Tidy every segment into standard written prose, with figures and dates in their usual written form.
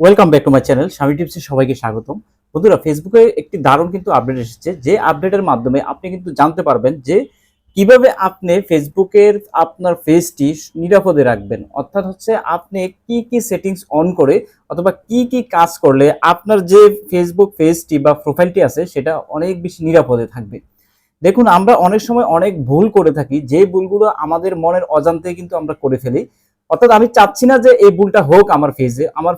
Welcome back to my channel স্বামী টিপসে সবাইকে স্বাগতম। বন্ধুরা, ফেসবুকে একটি দারুণ কিন্তু আপডেট এসেছে, যে আপডেটের মাধ্যমে আপনি কিন্তু জানতে পারবেন যে কিভাবে আপনি ফেসবুকের আপনার পেজটি নিরাপদে রাখবেন। অর্থাৎ হচ্ছে আপনি কি কি সেটিংস অন করে অথবা কি কি কাজ করলে আপনার যে ফেসবুক পেজটি বা প্রোফাইলটি আছে সেটা অনেক বেশি নিরাপদে থাকবে। দেখুন, আমরা অনেক সময় অনেক ভুল করে থাকি, যে ভুলগুলো আমাদের মনের অজান্তে কিন্তু আমরা করে ফেলি। অর্থাৎ আমি চাচ্ছি না যে এই ভুলটা হোক আমার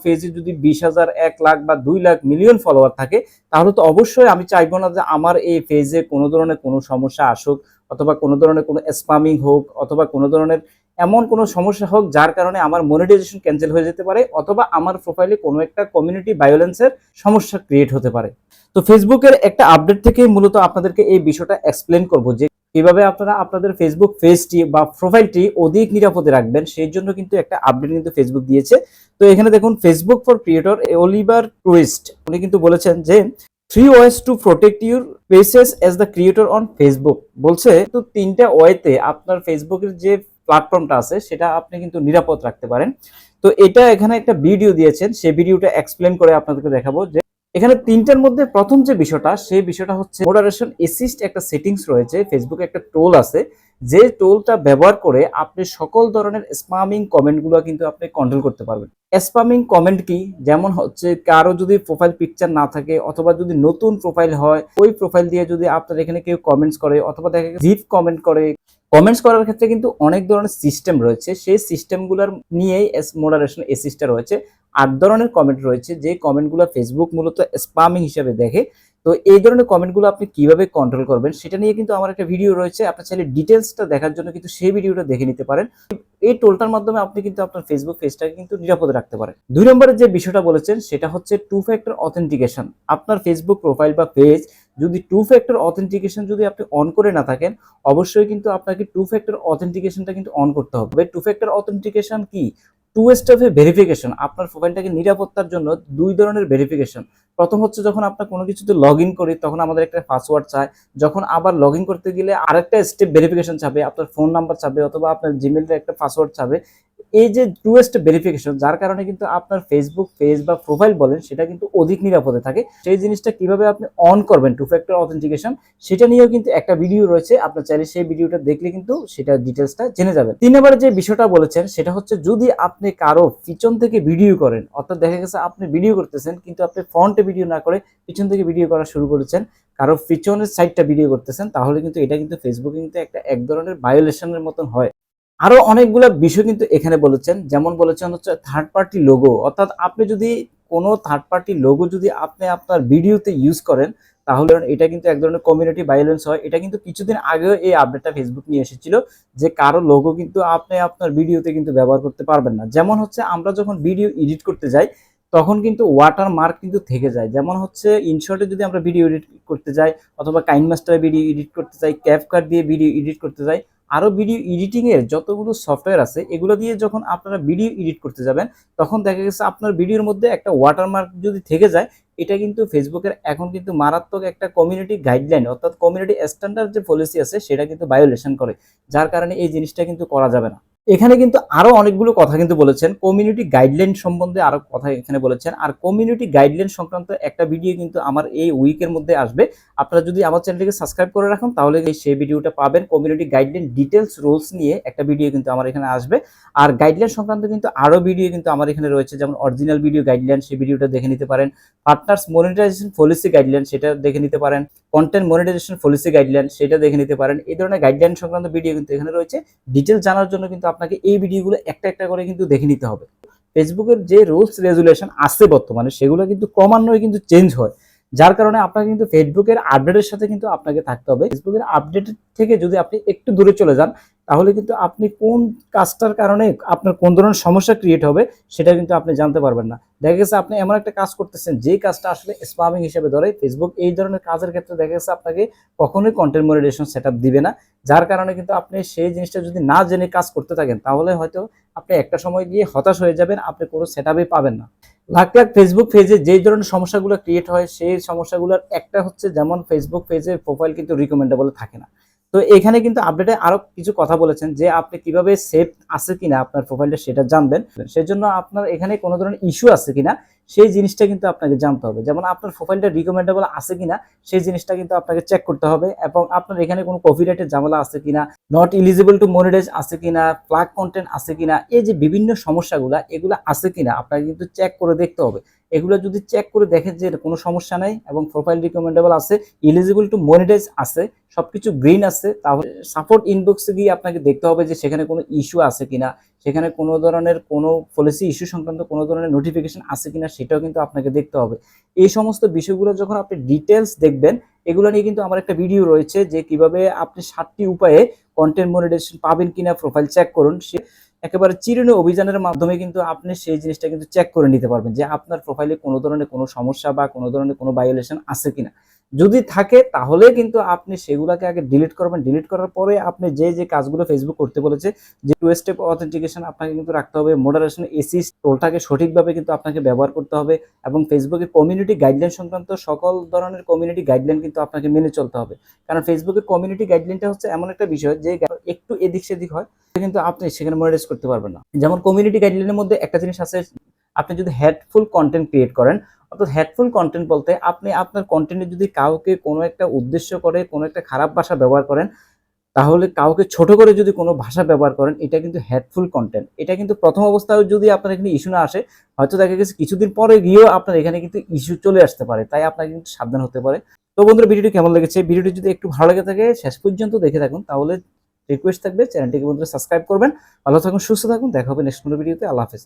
ফেজে যদি 20,000, 1 লাখ বা 2 লাখ মিলিয়ন ফলোয়ার থাকে, তাহলে তো অবশ্যই আমি চাইবো না যে আমার এই ফেজে কোনো ধরনের কোনো সমস্যা আসুক, অথবা কোনো ধরনের কোনো স্প্যামিং হোক, অথবা কোনো ধরনের এমন কোনো সমস্যা হোক যার কারণে আমার মনিটাইজেশন ক্যান্সেল হয়ে যেতে পারে, অথবা আমার প্রোফাইলে কোনো একটা কমিউনিটি ভায়োলেন্সের সমস্যা ক্রিয়েট হতে পারে। তো ফেসবুকের একটা আপডেট থেকে মূলত আপনাদেরকে এই বিষয়টা এক্সপ্লেন করব যে কিভাবে আপনারা আপনাদের ফেসবুক পেজটি বা প্রোফাইলটি অধিক নিরাপদে রাখবেন। সেই জন্য কিন্তু একটা আপডেট কিন্তু ফেসবুক দিয়েছে। তো এখানে দেখুন, Facebook for creator Oliver twist উনি কিন্তু বলেছেন যে 3 ways to protect your pages as the creator on Facebook. বলছে তো 3টা ওয়েতে আপনার ফেসবুকের যে প্ল্যাটফর্মটা আছে সেটা আপনি কিন্তু নিরাপদ রাখতে পারেন। তো এটা এখানে একটা ভিডিও দিয়েছেন, সেই ভিডিওটা এক্সপ্লেন করে আপনাদেরকে দেখাবো যে এখানে 3টার মধ্যে প্রথম যে বিষয়টা, সেই বিষয়টা হচ্ছে মডারেশন অ্যাসিস্ট। একটা সেটিংস রয়েছে ফেসবুকে, একটা টোল আছে, যে টোলটা ব্যবহার করে আপনি সকল ধরনের স্প্যামিং কমেন্টগুলো কিন্তু আপনি কন্ট্রোল করতে পারবেন। স্প্যামিং কমেন্ট কি? যেমন হচ্ছে কারো যদি প্রোফাইল পিকচার না থাকে, অথবা যদি নতুন প্রোফাইল হয়, ওই প্রোফাইল দিয়ে যদি আপনার এখানে কেউ কমেন্টস করে, অথবা দেখা গেছে জিপ কমেন্ট করে। কমেন্টস করার ক্ষেত্রে কিন্তু অনেক ধরনের সিস্টেম রয়েছে, সেই সিস্টেমগুলোর নিয়েই মডারেশন অ্যাসিস্টটা রয়েছে। 8 ধরনের কমেন্ট রয়েছে, যে কমেন্টগুলো ফেসবুক মূলত স্প্যামিং হিসেবে দেখে। তো এই ধরনের কমেন্টগুলো আপনি কিভাবে কন্ট্রোল করবেন সেটা নিয়ে কিন্তু আমার একটা ভিডিও রয়েছে, আপনি চাইলে ডিটেলসটা দেখার জন্য কিন্তু সেই ভিডিওটা দেখে নিতে পারেন। এই টোলটার মাধ্যমে আপনি কিন্তু আপনার ফেসবুক পেজটাকে কিন্তু নিরাপদে রাখতে পারেন। 2 নম্বরে যে বিষয়টা বলেছেন সেটা হচ্ছে 2 ফ্যাক্টর অথেন্টিকেশন। আপনার ফেসবুক প্রোফাইল বা পেজ যদি 2 ফ্যাক্টর অথেন্টিকেশন যদি আপনি অন করে না থাকেন, অবশ্যই কিন্তু আপনাকে 2 ফ্যাক্টর অথেন্টিকেশনটা কিন্তু অন করতে হবে। 2 ফ্যাক্টর অথেন্টিকেশন কি? 2 স্টেপে ভেরিফিকেশন। আপনার প্রোফাইলটাকে নিরাপত্তার জন্য 2 ধরনের ভেরিফিকেশন। প্রথম হচ্ছে যখন আমরা কোনো কিছুতে লগ ইন করি তখন আমাদের একটা পাসওয়ার্ড চায়। যখন আবার লগ ইন করতে গেলে আরেকটা স্টেপ ভেরিফিকেশন চাবে, আপনার ফোন নাম্বার চাবে, অথবা আপনার জিমেইলের একটা পাসওয়ার্ড চাবে। এই যে 2 স্টেপ ভেরিফিকেশন, যার কারণে কিন্তু আপনার ফেসবুক পেজ বা প্রোফাইল বলেন সেটা কিন্তু অধিক নিরাপদে থাকে। সেই জিনিসটা কিভাবে আপনি অন করবেন 2 ফ্যাক্টর অথেন্টিকেশন, সেটা নিয়েও কিন্তু একটা ভিডিও রয়েছে, আপনার চাইলে সেই ভিডিওটা দেখলে কিন্তু সেটা ডিটেলসটা জেনে যাবেন। 3 নম্বরে যে বিষয়টা বলেছেন সেটা হচ্ছে যদি আপনি কারো পিছন থেকে ভিডিও করেন, অর্থাৎ দেখা গেছে আপনি ভিডিও করতেছেন কিন্তু আপনি ফ্রন্টে ভিডিও না করে পিছন থেকে ভিডিও করা শুরু করেছেন, কারো পিছনের সাইডটা ভিডিও করতেছেন, তাহলে কিন্তু এটা কিন্তু ফেসবুকে কিন্তু একটা এক ধরনের ভায়োলেশনের মতন হয়। আরো অনেকগুলো বিষয় কিন্তু এখানে বলেছেন, যেমন বলেছেন হচ্ছে থার্ড পার্টি লোগো। অর্থাৎ আপনি যদি কোনো থার্ড পার্টি লোগো যদি আপনি আপনার ভিডিওতে ইউজ করেন, তাহলে এটা কিন্তু এক ধরনের কমিউনিটি ভায়োলেন্স হয়। এটা কিন্তু কিছুদিন আগেও এই আপডেটটা ফেসবুক নিয়ে এসেছিল, যে কারো লোগো কিন্তু আপনি আপনার ভিডিওতে কিন্তু ব্যবহার করতে পারবেন না। যেমন হচ্ছে আমরা যখন ভিডিও এডিট করতে যাই তখন কিন্তু ওয়াটার মার্ক কিন্তু থেকে যায়। যেমন হচ্ছে ইনশর্টে যদি আমরা ভিডিও এডিট করতে যাই, অথবা কাইনমাস্টারে ভিডিও এডিট করতে যাই, ক্যাপকাট দিয়ে ভিডিও এডিট করতে যাই, আরো ভিডিও এডিটিং এর যতগুলো সফটওয়্যার আছে এগুলো দিয়ে যখন আপনারা ভিডিও এডিট করতে যাবেন, তখন দেখা গেছে আপনার ভিডিওর মধ্যে একটা ওয়াটারমার্ক যদি থেকে যায়, এটা কিন্তু ফেসবুকের এখন কিন্তু মারাত্মক একটা কমিউনিটি গাইডলাইন, অর্থাৎ কমিউনিটি স্ট্যান্ডার্ড যে পলিসি আছে সেটা কিন্তু ভায়োলেশন করে, যার কারণে এই জিনিসটা কিন্তু করা যাবে না। এখানে কিন্তু আরো অনেকগুলো কথা কিন্তু বলেছেন, কমিউনিটি গাইডলাইন সম্বন্ধে আরো কথা এখানে বলেছেন। আর কমিউনিটি গাইডলাইন সংক্রান্ত একটা ভিডিও কিন্তু আমার এই উইকের মধ্যে আসবে। আপনারা যদি আমার চ্যানেলটিকে সাবস্ক্রাইব করে রাখুন তাহলে সেই ভিডিওটা পাবেন। কমিউনিটি গাইডলাইন ডিটেলস রুলস নিয়ে একটা ভিডিও কিন্তু আমার এখানে আসবে। আর গাইডলাইন সংক্রান্ত কিন্তু আরো ভিডিও কিন্তু আমার এখানে রয়েছে, যেমন অরিজিনাল ভিডিও গাইডলাইন, সেই ভিডিওটা দেখে নিতে পারেন। পার্টনার্স মনিটাইজেশন পলিসি গাইডলাইন, সেটা দেখে নিতে পারেন। কন্টেন্ট মনিটাইজেশন পলিসি গাইডলাইন, সেটা দেখে নিতে পারেন। এই ধরনের গাইডলাইন সংক্রান্ত ভিডিও কিন্তু এখানে রয়েছে। ডিটেলস জানার জন্য কিন্তু আপনাকে এই ভিডিওগুলো একটা একটা করে কিন্তু দেখে নিতে হবে। ফেসবুকের যে রুলস রেগুলেশন আছে বর্তমানে সেগুলো কিন্তু ক্রমান্বয়ে কিন্তু চেঞ্জ হয়, যার কারণে আপনাকে কিন্তু ফেসবুকের আপডেটের সাথে কিন্তু আপনাকে থাকতে হবে। ফেসবুকের আপডেট থেকে যদি আপনি একটু দূরে চলে যান, তাহলে কিন্তু আপনি কোন কাজটার কারণে আপনার কোন ধরনের সমস্যা ক্রিয়েট হবে সেটা কিন্তু আপনি জানতে পারবেন না। দেখা গেছে আপনি এমন একটা কাজ করতেছেন যে কাজটা আসলে স্প্যামিং হিসেবে ধরে ফেসবুক, এই ধরনের কাজের ক্ষেত্রে দেখা গেছে আপনাকে কখনোই কন্টেন্ট মনিটাইজেশন সেটআপ দিবে না, যার কারণে কিন্তু আপনি সেই জিনিসটা যদি না জেনে কাজ করতে থাকেন তাহলে হয়তো আপনি একটা সময় গিয়ে হতাশ হয়ে যাবেন, আপনি কোনো সেটআপই পাবেন না। লাখ লাখ ফেসবুক পেজে যেই ধরনের সমস্যাগুলো ক্রিয়েট হয় সেই সমস্যাগুলোর একটা হচ্ছে, যেমন ফেসবুক পেজের প্রোফাইল কিন্তু রিকমেন্ডেবল থাকে না। তো এখানে কিন্তু আপডেটে আরো কিছু কথা বলেছেন যে আপনি কিভাবে সেভ আছে কিনা আপনার প্রোফাইলটা সেটা জানবেন। সেজন্য আপনার এখানে কোনো ধরনের ইস্যু আছে কিনা সেই জিনিসটা কিন্তু আপনাকে জানতে হবে। যেমন আপনার প্রোফাইলটা রিকমেন্ডেবল আছে কিনা সেই জিনিসটা কিন্তু আপনাকে চেক করতে হবে, এবং আপনার এখানে কোনো কপিরাইটের ঝামেলা আছে কিনা, নট এলিজিবল টু মনিটাইজ আছে কিনা, প্লাগ কন্টেন্ট আছে কিনা, এই যে বিভিন্ন সমস্যাগুলা এগুলো আছে কিনা আপনাকে কিন্তু চেক করে দেখতে হবে। এগুলো যদি চেক করে দেখেন যে কোনো সমস্যা নাই এবং প্রোফাইল রিকমেন্ডেবল আছে, এলিজিবল টু মনিটাইজ আছে, সবকিছু গ্রিন আছে, তাহলে সাপোর্ট ইনবক্সে গিয়ে আপনাকে দেখতে হবে যে সেখানে কোনো ইস্যু আছে কিনা, সেখানে কোনো ধরনের কোনো পলিসি ইস্যু সংক্রান্ত কোনো ধরনের নোটিফিকেশন আছে কিনা সেটাও কিন্তু আপনাকে দেখতে হবে। এই সমস্ত বিষয়গুলো যখন আপনি ডিটেলস দেখবেন, এগুলো নিয়ে কিন্তু আমার একটা ভিডিও রয়েছে যে কিভাবে আপনি 7টি উপায়ে কন্টেন্ট মনিটাইজেশন পাবেন কিনা প্রোফাইল চেক করুন। সে একেবারে চিরুনি অভিযানের মাধ্যমে কিন্তু আপনি সেই জিনিসটা কিন্তু চেক করে নিতে পারবেন যে আপনার প্রোফাইলে কোনো ধরনের কোনো সমস্যা বা কোনো ধরনের কোনো ভায়োলেশন আছে কিনা। যদি থাকে তাহলে কিন্তু আপনি সেগুলোকে আগে ডিলিট করবেন। ডিলিট করার পরে আপনি যে কাজগুলো ফেসবুক করতে বলেছে, যে 2 স্টেপ অথেন্টিকেশন আপনাকে কিন্তু রাখতে হবে, মডারেশন এসি টোলটাকে সঠিকভাবে কিন্তু আপনাকে ব্যবহার করতে হবে, এবং ফেসবুকের কমিউনিটি গাইডলাইন সংক্রান্ত সকল ধরনের কমিউনিটি গাইডলাইন কিন্তু আপনাকে মেনে চলতে হবে। কারণ ফেসবুকের কমিউনিটি গাইডলাইনটা হচ্ছে এমন একটা বিষয় যে একটু এদিক সেদিক হয় কিন্তু আপনি সেখানে মনিটাইজ করতে পারবেন না। যেমন কমিউনিটি গাইডলাইনের মধ্যে একটা জিনিস আছে, আপনি যদি হেটফুল কন্টেন্ট ক্রিয়েট করেন, অর্থাৎ হেটফুল কন্টেন্ট বলতে আপনি আপনার কন্টেন্টে যদি কাউকে কোনো একটা উদ্দেশ্য করে কোনো একটা খারাপ ভাষা ব্যবহার করেন, তাহলে কাউকে ছোট করে যদি কোনো ভাষা ব্যবহার করেন, এটা কিন্তু হেটফুল কন্টেন্ট। এটা কিন্তু প্রথম অবস্থায় যদি আপনার এখানে ইস্যু না আসে, হয়তো দেখা গেছে কিছুদিন পরে গিয়েও আপনার এখানে কিন্তু ইস্যু চলে আসতে পারে, তাই আপনাকে কিন্তু সাবধান হতে পারে। তো বন্ধুরা, ভিডিওটি কেমন লেগেছে? ভিডিওটি যদি একটু ভালো লেগে থাকে শেষ পর্যন্ত দেখে থাকুন, তাহলে রিকোয়েস্ট থাকবে চ্যানেলটিকে বন্ধুরা সাবস্ক্রাইব করবেন। ভালো থাকুন, সুস্থ থাকুন, দেখা হবে নেক্সট কোনো ভিডিওতে। আল্লাহ হাফেজ।